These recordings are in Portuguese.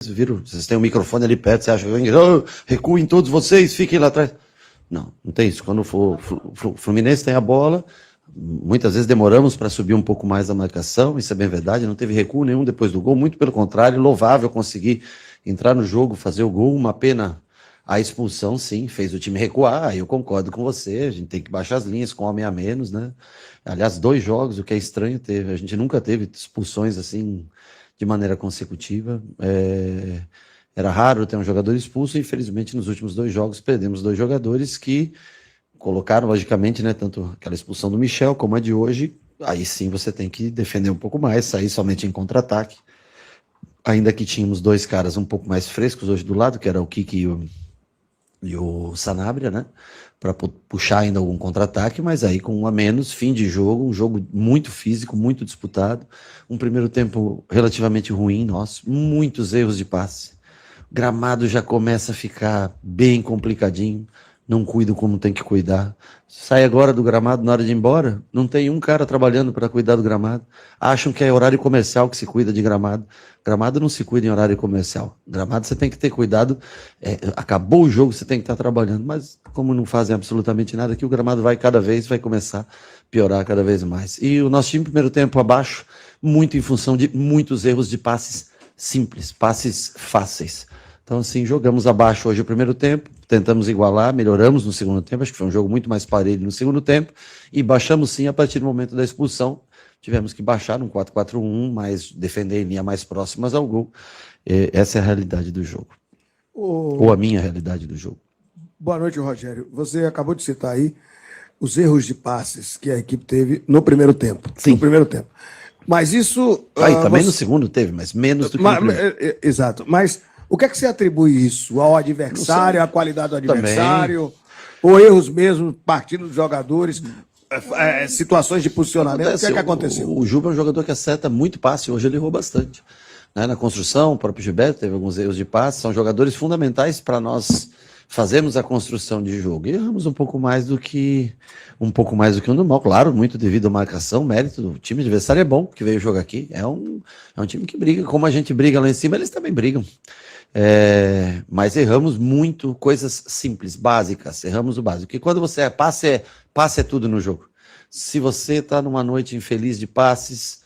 viram, vocês têm um microfone ali perto, você acha que recuem todos vocês, fiquem lá atrás. Não, não tem isso. Quando o Fluminense tem a bola, muitas vezes demoramos para subir um pouco mais a marcação, isso é bem verdade, não teve recuo nenhum depois do gol, muito pelo contrário, louvável conseguir entrar no jogo, fazer o gol, uma pena a expulsão, sim, fez o time recuar, eu concordo com você, a gente tem que baixar as linhas com homem a menos, né? Aliás, 2 jogos, o que é estranho, a gente nunca teve expulsões assim de maneira consecutiva, era raro ter um jogador expulso, e infelizmente nos últimos 2 jogos perdemos 2 jogadores que colocaram, logicamente, né, tanto aquela expulsão do Michel como a de hoje, aí sim você tem que defender um pouco mais, sair somente em contra-ataque, ainda que tínhamos 2 caras um pouco mais frescos hoje do lado, que era o Kiki e o Sanabria, né, para puxar ainda algum contra-ataque, mas aí com 1 a menos, fim de jogo, um jogo muito físico, muito disputado, um primeiro tempo relativamente ruim, nosso, muitos erros de passe, o gramado já começa a ficar bem complicadinho, não cuidam como tem que cuidar. Sai agora do gramado na hora de ir embora, não tem um cara trabalhando para cuidar do gramado. Acham que é horário comercial que se cuida de gramado. Gramado não se cuida em horário comercial. Gramado você tem que ter cuidado. Acabou o jogo, você tem que estar trabalhando. Mas como não fazem absolutamente nada, aqui o gramado vai começar a piorar cada vez mais. E o nosso time, primeiro tempo abaixo, muito em função de muitos erros de passes simples, passes fáceis. Então, assim, jogamos abaixo hoje o primeiro tempo, tentamos igualar, melhoramos no segundo tempo, acho que foi um jogo muito mais parelho no segundo tempo, e baixamos sim a partir do momento da expulsão. Tivemos que baixar num 4-4-1, mas defender em linha mais próximas ao gol. Essa é a realidade do jogo. Ou a minha realidade do jogo. Boa noite, Rogério. Você acabou de citar aí os erros de passes que a equipe teve no primeiro tempo. Sim. No primeiro tempo. Mas isso... Também no segundo teve, mas menos do que no primeiro. Exato. Mas o que é que você atribui isso? Ao adversário, à qualidade do adversário? Também. Ou erros mesmo partindo dos jogadores? Situações de posicionamento? O que é que aconteceu? O Juba é um jogador que acerta muito passe, hoje ele errou bastante. Né? Na construção, o próprio Gilberto teve alguns erros de passe, são jogadores fundamentais para nós fazermos a construção de jogo. E erramos um pouco mais do que o normal, claro, muito devido à marcação, mérito do time adversário é bom, que veio jogar aqui. É um time que briga, como a gente briga lá em cima, eles também brigam. Mas erramos muito coisas simples, básicas, erramos o básico, porque quando você passe é tudo no jogo. Se você está numa noite infeliz de passes,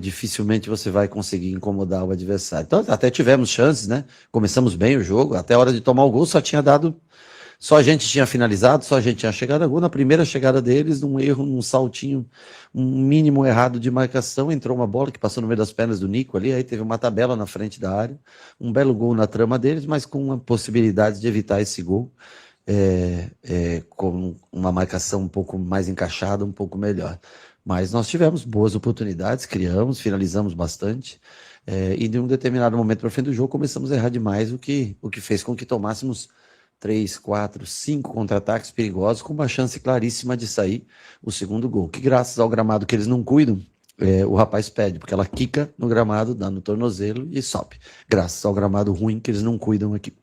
dificilmente você vai conseguir incomodar o adversário. Então até tivemos chances, né? Começamos bem o jogo, até a hora de tomar o gol só a gente tinha finalizado, só a gente tinha chegado a gol. Na primeira chegada deles, num erro, num saltinho, um mínimo errado de marcação, entrou uma bola que passou no meio das pernas do Nico ali, aí teve uma tabela na frente da área, um belo gol na trama deles, mas com uma possibilidade de evitar esse gol, com uma marcação um pouco mais encaixada, um pouco melhor. Mas nós tivemos boas oportunidades, criamos, finalizamos bastante, e de um determinado momento para frente do jogo começamos a errar demais, o que fez com que tomássemos 3, 4, 5 contra-ataques perigosos, com uma chance claríssima de sair o segundo gol, que graças ao gramado que eles não cuidam, o rapaz pede, porque ela quica no gramado, dá no tornozelo e sobe, graças ao gramado ruim que eles não cuidam aqui.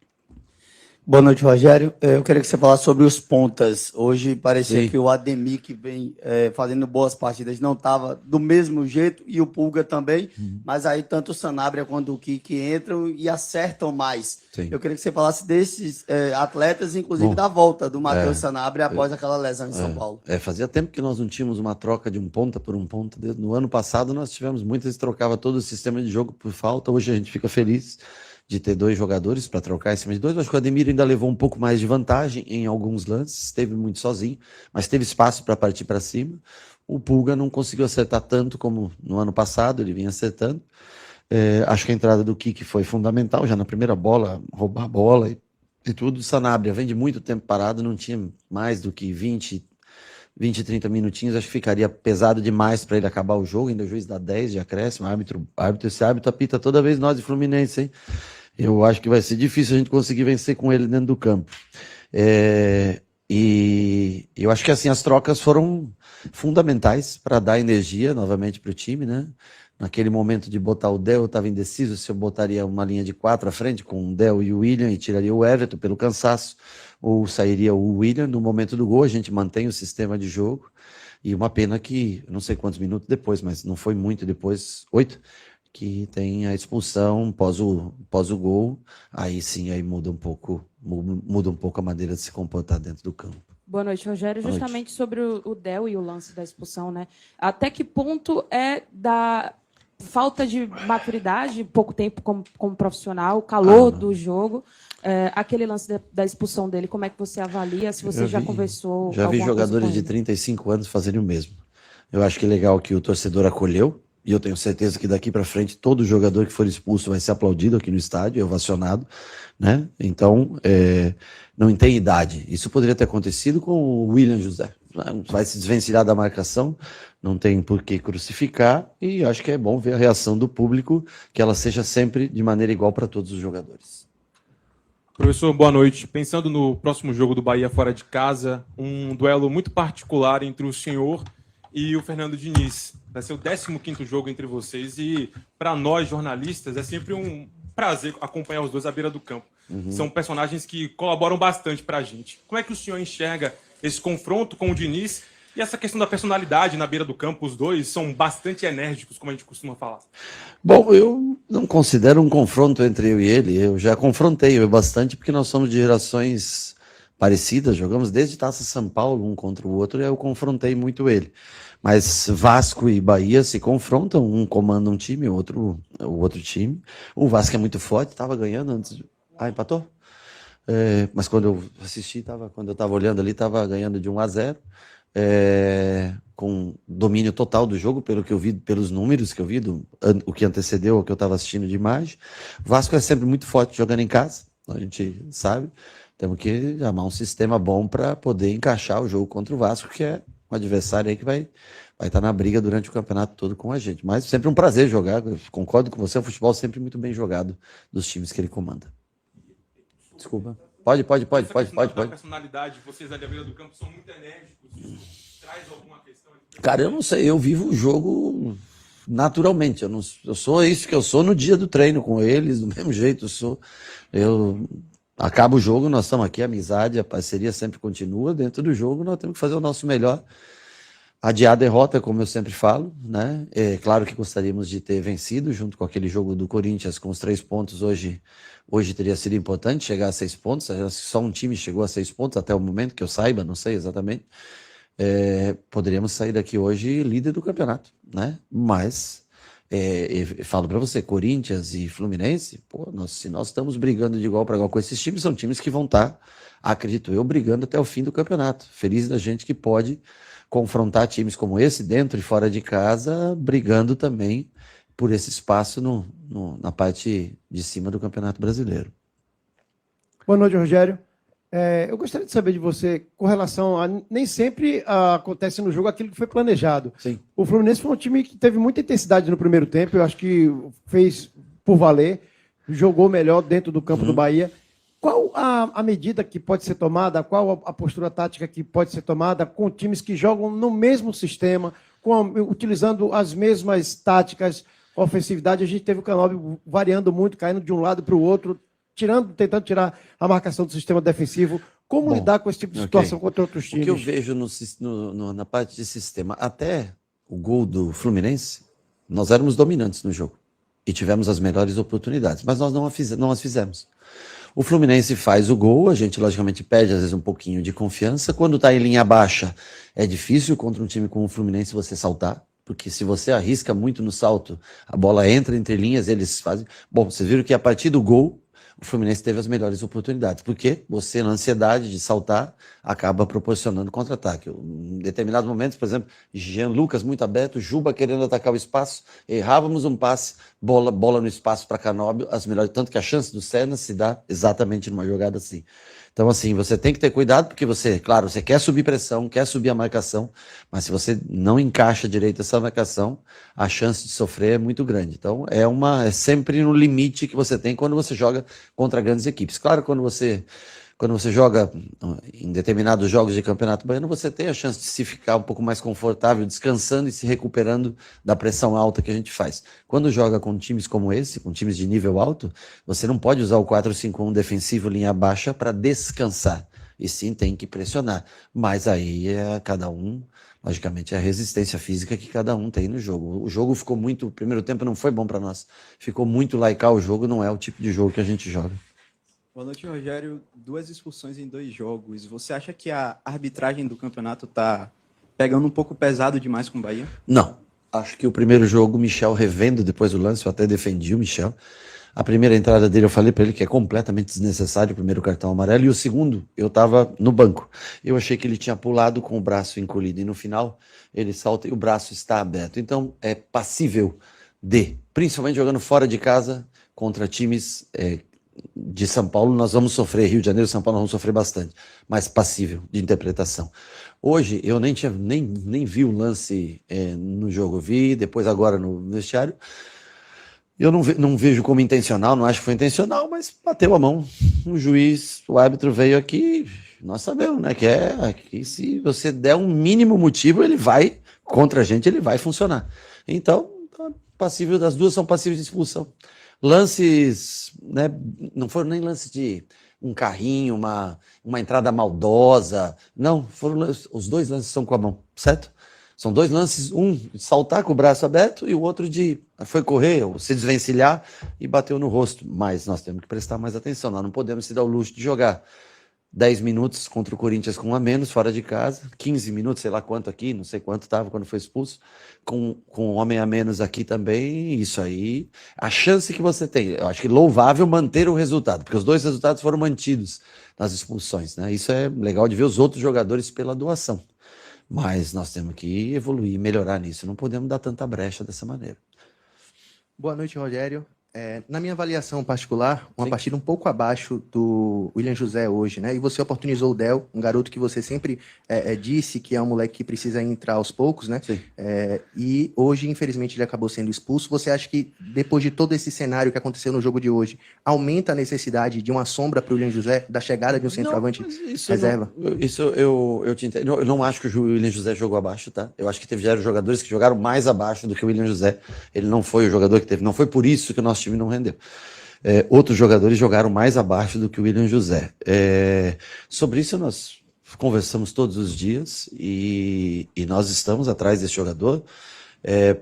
Boa noite, Rogério. Eu queria que você falasse sobre os pontas. Hoje parecia Sim. que o Ademir, que vem fazendo boas partidas, não estava do mesmo jeito, e o Pulga também, mas aí tanto o Sanabria quanto o Kiki entram e acertam mais. Sim. Eu queria que você falasse desses atletas, inclusive da volta do Matheus Sanabria após aquela lesão em São Paulo. Fazia tempo que nós não tínhamos uma troca de um ponta por um ponta. No ano passado nós tivemos muitas vezes, trocava todo o sistema de jogo por falta. Hoje a gente fica feliz de ter 2 jogadores para trocar em cima de 2. Acho que o Ademir ainda levou um pouco mais de vantagem em alguns lances, esteve muito sozinho, mas teve espaço para partir para cima. O Pulga não conseguiu acertar tanto como no ano passado, ele vinha acertando. Acho que a entrada do Kiki foi fundamental, já na primeira bola, roubar a bola e tudo. O Sanabria vem de muito tempo parado, não tinha mais do que 20, 30 minutinhos, acho que ficaria pesado demais para ele acabar o jogo, ainda o juiz dá 10 de acréscimo, esse árbitro apita toda vez nós de Fluminense, hein? Eu acho que vai ser difícil a gente conseguir vencer com ele dentro do campo. E eu acho que assim, as trocas foram fundamentais para dar energia novamente para o time, né? Naquele momento de botar o Del, eu estava indeciso se eu botaria uma linha de 4 à frente com o Del e o William e tiraria o Everton pelo cansaço, ou sairia o William. No momento do gol a gente mantém o sistema de jogo, e uma pena que, não sei quantos minutos depois, mas não foi muito depois, 8, que tem a expulsão pós o gol, aí sim, aí muda um pouco a maneira de se comportar dentro do campo. Boa noite, Rogério. Boa noite. Justamente sobre o Del e o lance da expulsão, né? Até que ponto é da falta de maturidade, pouco tempo como profissional, calor do jogo, aquele lance da expulsão dele, como é que você avalia? Se você já conversou... Já vi jogadores de 35 anos fazerem o mesmo. Eu acho que é legal que o torcedor acolheu, e eu tenho certeza que daqui para frente todo jogador que for expulso vai ser aplaudido aqui no estádio, ovacionado, né? Então, não tem idade. Isso poderia ter acontecido com o William José. Vai se desvencilhar da marcação, não tem por que crucificar, e acho que é bom ver a reação do público, que ela seja sempre de maneira igual para todos os jogadores. Professor, boa noite. Pensando no próximo jogo do Bahia fora de casa, um duelo muito particular entre o senhor e o Fernando Diniz. Vai ser o 15º jogo entre vocês e, para nós, jornalistas, é sempre um prazer acompanhar os dois à beira do campo. São personagens que colaboram bastante para a gente. Como é que o senhor enxerga esse confronto com o Diniz e essa questão da personalidade na beira do campo? Os dois são bastante enérgicos, como a gente costuma falar. Bom, eu não considero um confronto entre eu e ele. Eu já confrontei bastante, porque nós somos de gerações parecidas, jogamos desde Taça São Paulo, um contra o outro, e eu confrontei muito ele. Mas Vasco e Bahia se confrontam, um comanda um time, o outro time. O Vasco é muito forte, estava ganhando antes. Empatou? Mas quando eu assisti, quando eu estava olhando ali, estava ganhando de 1-0, com domínio total do jogo, pelo que eu vi, pelos números que eu vi, o que antecedeu o que eu estava assistindo de imagem. Vasco é sempre muito forte jogando em casa, a gente sabe. Temos que armar um sistema bom para poder encaixar o jogo contra o Vasco, que é um adversário aí que vai estar na briga durante o campeonato todo com a gente. Mas sempre um prazer jogar, eu concordo com você, o futebol sempre muito bem jogado dos times que ele comanda. Desculpa. Pode. A personalidade, vocês ali à beira do campo são muito enérgicos. Traz alguma questão? Cara, eu não sei, eu vivo o jogo naturalmente. Eu sou isso que eu sou no dia do treino com eles, do mesmo jeito eu acaba o jogo, nós estamos aqui, a amizade, a parceria sempre continua. Dentro do jogo, nós temos que fazer o nosso melhor. Adiar a derrota, como eu sempre falo, né? É claro que gostaríamos de ter vencido, junto com aquele jogo do Corinthians, com os 3 pontos. Hoje teria sido importante chegar a 6 pontos. Só um time chegou a 6 pontos até o momento, que eu saiba, não sei exatamente. Poderíamos sair daqui hoje líder do campeonato, né? Mas falo para você, Corinthians e Fluminense, se nós estamos brigando de igual para igual com esses times, são times que vão estar, acredito eu, brigando até o fim do campeonato. Feliz da gente que pode confrontar times como esse, dentro e fora de casa, brigando também por esse espaço na parte de cima do Campeonato Brasileiro. Boa noite, Rogério. Eu gostaria de saber de você, com relação a... Nem sempre acontece no jogo aquilo que foi planejado. Sim. O Fluminense foi um time que teve muita intensidade no primeiro tempo, eu acho que fez por valer, jogou melhor dentro do campo do Bahia. Qual a medida que pode ser tomada, qual a postura tática que pode ser tomada com times que jogam no mesmo sistema, utilizando as mesmas táticas, ofensividade? A gente teve o Canóbio variando muito, caindo de um lado para o outro, tentando tirar a marcação do sistema defensivo. Como lidar com esse tipo de situação contra outros times? O que eu vejo na parte de sistema, até o gol do Fluminense, nós éramos dominantes no jogo e tivemos as melhores oportunidades, mas nós não as fizemos. O Fluminense faz o gol, a gente logicamente perde às vezes um pouquinho de confiança. Quando está em linha baixa, é difícil contra um time como o Fluminense você saltar, porque se você arrisca muito no salto, a bola entra entre linhas, eles fazem... Bom, vocês viram que a partir do gol, o Fluminense teve as melhores oportunidades, porque você, na ansiedade de saltar, acaba proporcionando contra-ataque. Em determinados momentos, por exemplo, Jean Lucas muito aberto, Juba querendo atacar o espaço, errávamos um passe, bola no espaço para Canóbio, as melhores, tanto que a chance do Serna se dá exatamente numa jogada assim. Então, assim, você tem que ter cuidado, porque você quer subir pressão, quer subir a marcação, mas se você não encaixa direito essa marcação, a chance de sofrer é muito grande. Então, é sempre no limite que você tem quando você joga contra grandes equipes. Claro, quando você joga em determinados jogos de Campeonato Baiano, você tem a chance de se ficar um pouco mais confortável, descansando e se recuperando da pressão alta que a gente faz. Quando joga com times como esse, com times de nível alto, você não pode usar o 4-5-1 defensivo linha baixa para descansar, e sim tem que pressionar. Mas aí cada um, logicamente, é a resistência física que cada um tem no jogo. O jogo ficou muito... O primeiro tempo não foi bom para nós. Ficou muito laical o jogo, não é o tipo de jogo que a gente joga. Boa noite, Rogério. 2 expulsões em 2 jogos. Você acha que a arbitragem do campeonato está pegando um pouco pesado demais com o Bahia? Não. Acho que o primeiro jogo, o Michel revendo depois do lance, eu até defendi o Michel. A primeira entrada dele, eu falei para ele que é completamente desnecessário, o primeiro cartão amarelo. E o segundo, eu estava no banco. Eu achei que ele tinha pulado com o braço encolhido. E no final, ele salta e o braço está aberto. Então, é passível de, principalmente jogando fora de casa, contra times de São Paulo, nós vamos sofrer, Rio de Janeiro e São Paulo nós vamos sofrer bastante, mas passível de interpretação. Hoje, eu nem vi o lance no jogo, vi depois agora no vestiário. Eu não vejo como intencional, não acho que foi intencional, mas bateu a mão. O juiz, o árbitro veio aqui, nós sabemos, né, que se você der um mínimo motivo, ele vai, contra a gente, ele vai funcionar. Então, passível, das duas são passíveis de expulsão. Lances, né, não foram nem lances de um carrinho, uma entrada maldosa, não, os 2 lances são com a mão, certo? São 2 lances, um de saltar com o braço aberto e o outro de foi correr ou se desvencilhar e bateu no rosto. Mas nós temos que prestar mais atenção, nós não podemos se dar o luxo de jogar 10 minutos contra o Corinthians com 1 a menos fora de casa, 15 minutos, sei lá quanto aqui, não sei quanto estava quando foi expulso, com 1 homem a menos aqui também, isso aí, a chance que você tem, eu acho que louvável manter o resultado, porque os 2 resultados foram mantidos nas expulsões, né? Isso é legal de ver os outros jogadores pela doação. Mas nós temos que evoluir e melhorar nisso. Não podemos dar tanta brecha dessa maneira. Boa noite, Rogério. Na minha avaliação particular, uma Sim. partida um pouco abaixo do William José hoje, né? E você oportunizou o Del, um garoto que você sempre disse que é um moleque que precisa entrar aos poucos, né? Sim. E hoje, infelizmente, ele acabou sendo expulso. Você acha que, depois de todo esse cenário que aconteceu no jogo de hoje, aumenta a necessidade de uma sombra para o William José, da chegada de um centroavante reserva? Isso eu te entendo. Eu não acho que o William José jogou abaixo, tá? Eu acho que teve jogadores que jogaram mais abaixo do que o William José. Ele não foi o jogador que teve. Não foi por isso que o nosso time não rendeu. Outros jogadores jogaram mais abaixo do que o William José. Sobre isso nós conversamos todos os dias e nós estamos atrás desse jogador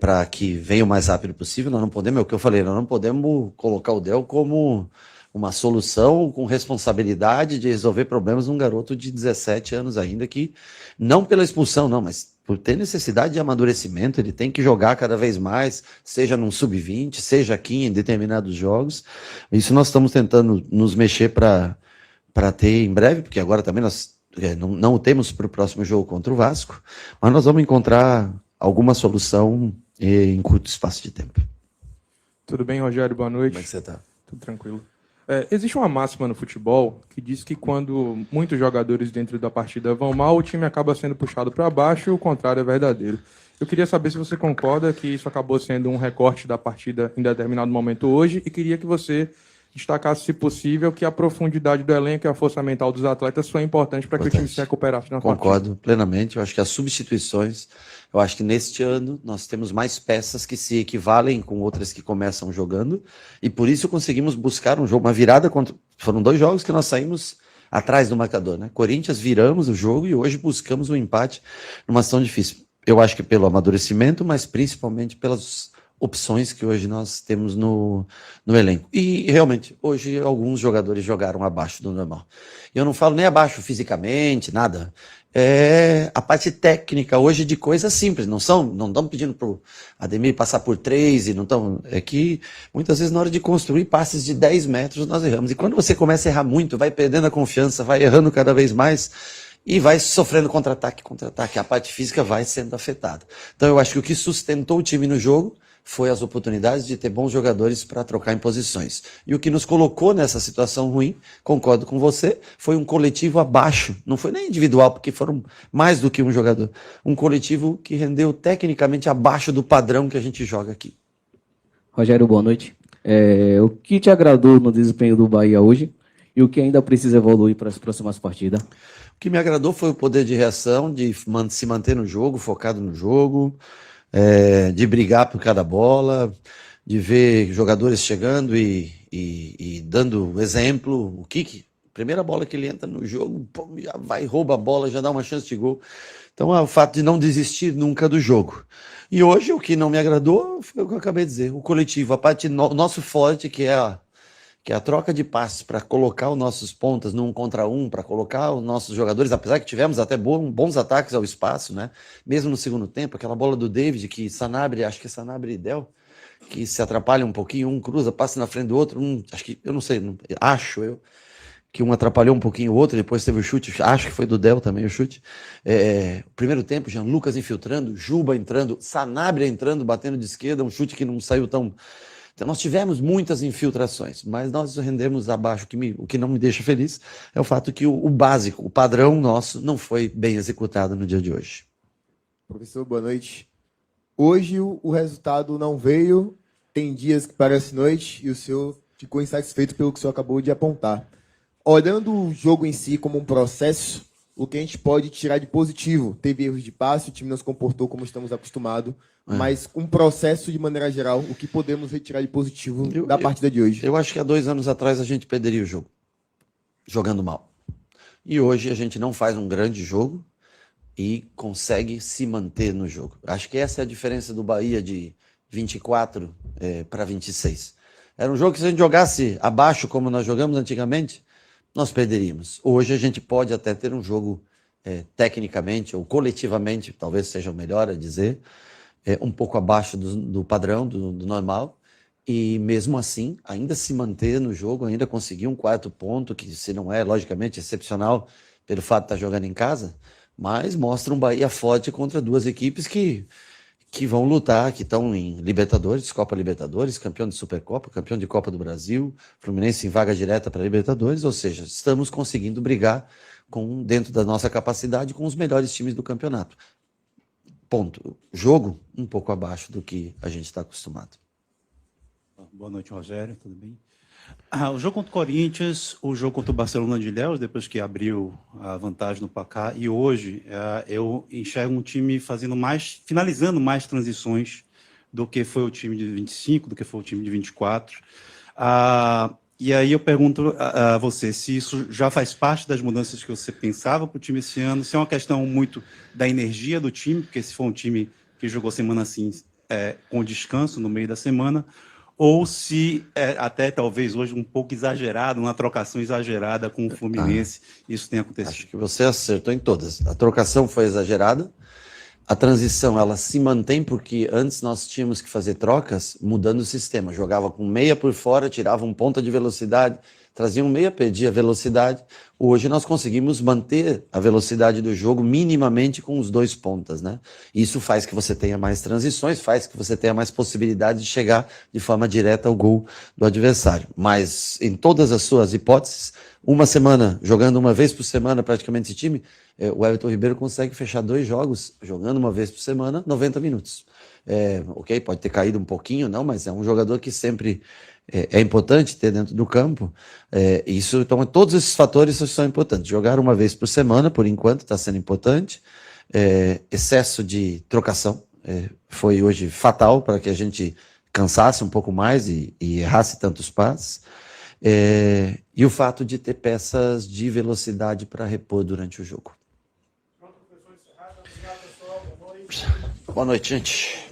para que venha o mais rápido possível. Nós não podemos, é o que eu falei, nós não podemos colocar o Del como uma solução com responsabilidade de resolver problemas num garoto de 17 anos ainda que, não pela expulsão, não, mas por ter necessidade de amadurecimento, ele tem que jogar cada vez mais, seja num sub-20, seja aqui em determinados jogos. Isso nós estamos tentando nos mexer para ter em breve, porque agora também nós não o temos para o próximo jogo contra o Vasco, mas nós vamos encontrar alguma solução em curto espaço de tempo. Tudo bem, Rogério? Boa noite. Como é que você está? Tudo tranquilo. Existe uma máxima no futebol que diz que quando muitos jogadores dentro da partida vão mal, o time acaba sendo puxado para baixo e o contrário é verdadeiro. Eu queria saber se você concorda que isso acabou sendo um recorte da partida em determinado momento hoje e queria que você destacasse, se possível, que a profundidade do elenco e a força mental dos atletas foi importante para que o time se recuperasse na partida. Concordo plenamente. Eu acho que as substituições, eu acho que neste ano nós temos mais peças que se equivalem com outras que começam jogando e por isso conseguimos buscar um jogo, uma virada contra... Foram 2 jogos que nós saímos atrás do marcador, né? Corinthians viramos o jogo e hoje buscamos um empate numa ação difícil. Eu acho que pelo amadurecimento, mas principalmente pelas opções que hoje nós temos no elenco. E realmente, hoje alguns jogadores jogaram abaixo do normal. Eu não falo nem abaixo fisicamente, nada. É a parte técnica hoje de coisas simples. Não estão pedindo para o Ademir passar por 3 e não estão. É que muitas vezes na hora de construir passes de 10 metros nós erramos. E quando você começa a errar muito, vai perdendo a confiança, vai errando cada vez mais e vai sofrendo contra-ataque. A parte física vai sendo afetada. Então eu acho que o que sustentou o time no jogo foi as oportunidades de ter bons jogadores para trocar em posições. E o que nos colocou nessa situação ruim, concordo com você, foi um coletivo abaixo, não foi nem individual, porque foram mais do que um jogador. Um coletivo que rendeu tecnicamente abaixo do padrão que a gente joga aqui. Rogério, boa noite. O que te agradou no desempenho do Bahia hoje e o que ainda precisa evoluir para as próximas partidas? O que me agradou foi o poder de reação, de se manter no jogo, focado no jogo, de brigar por cada bola, de ver jogadores chegando e dando exemplo. O que Primeira bola que ele entra no jogo, pô, já vai, rouba a bola, já dá uma chance de gol. Então é o fato de não desistir nunca do jogo. E hoje o que não me agradou foi o que eu acabei de dizer, o coletivo, a parte nosso forte, que é a troca de passes para colocar os nossos pontas num contra um, para colocar os nossos jogadores, apesar que tivemos até bons ataques ao espaço, né? Mesmo no segundo tempo, aquela bola do David, que Sanabria, acho que é Sanabria e Del, que se atrapalha um pouquinho, um cruza, passa na frente do outro, acho que, eu não sei, acho eu, que um atrapalhou um pouquinho o outro, depois teve o chute, acho que foi do Del também o chute. Primeiro tempo, Jean Lucas infiltrando, Juba entrando, Sanabria entrando, batendo de esquerda, um chute que não saiu tão... Então nós tivemos muitas infiltrações, mas nós rendemos abaixo. O que não me deixa feliz é o fato que o básico, o padrão nosso, não foi bem executado no dia de hoje. Professor, boa noite. Hoje o resultado não veio, tem dias que parece noite, e o senhor ficou insatisfeito pelo que o senhor acabou de apontar. Olhando o jogo em si como um processo, o que a gente pode tirar de positivo? Teve erros de passe, o time não se comportou como estamos acostumados, mas um processo de maneira geral, o que podemos retirar de positivo da partida de hoje? Eu acho que há 2 anos atrás a gente perderia o jogo, jogando mal. E hoje a gente não faz um grande jogo e consegue se manter no jogo. Acho que essa é a diferença do Bahia de 24 para 26. Era um jogo que se a gente jogasse abaixo como nós jogamos antigamente, nós perderíamos. Hoje a gente pode até ter um jogo tecnicamente ou coletivamente, talvez seja o melhor a dizer, um pouco abaixo do padrão, do normal, e mesmo assim ainda se manter no jogo, ainda conseguir um 4º ponto, que se não é, logicamente, excepcional pelo fato de estar jogando em casa, mas mostra um Bahia forte contra 2 equipes que vão lutar, que estão em Libertadores, Copa Libertadores, campeão de Supercopa, campeão de Copa do Brasil, Fluminense em vaga direta para Libertadores, ou seja, estamos conseguindo brigar dentro da nossa capacidade com os melhores times do campeonato. Ponto. Jogo um pouco abaixo do que a gente está acostumado. Boa noite, Rogério, tudo bem? O jogo contra o Corinthians, o jogo contra o Barcelona de Ilhéus, depois que abriu a vantagem no placar, e hoje eu enxergo um time finalizando mais transições do que foi o time de 25, do que foi o time de 24. E aí eu pergunto a você se isso já faz parte das mudanças que você pensava para o time esse ano, se é uma questão muito da energia do time, porque se for um time que jogou semana assim, com descanso no meio da semana, ou se até talvez hoje um pouco exagerado, uma trocação exagerada com o Fluminense, isso tem acontecido. Acho que você acertou em todas. A trocação foi exagerada, a transição ela se mantém porque antes nós tínhamos que fazer trocas mudando o sistema, jogava com meia por fora, tirava um ponta de velocidade, trazia um meia, perdia a velocidade. Hoje nós conseguimos manter a velocidade do jogo minimamente com os 2 pontas, né? Isso faz que você tenha mais transições, faz que você tenha mais possibilidade de chegar de forma direta ao gol do adversário. Mas em todas as suas hipóteses, uma semana, jogando uma vez por semana praticamente esse time, o Everton Ribeiro consegue fechar 2 jogos, jogando uma vez por semana, 90 minutos. Ok, pode ter caído um pouquinho, não, mas é um jogador que sempre é importante ter dentro do campo. Então, todos esses fatores são importantes. Jogar uma vez por semana, por enquanto, está sendo importante. Excesso de trocação foi hoje fatal para que a gente cansasse um pouco mais e errasse tantos passes. E o fato de ter peças de velocidade para repor durante o jogo. Boa noite, gente.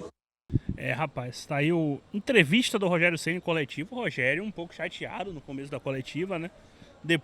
Rapaz, tá aí a entrevista do Rogério Ceni coletivo. O Rogério um pouco chateado no começo da coletiva, né? Depois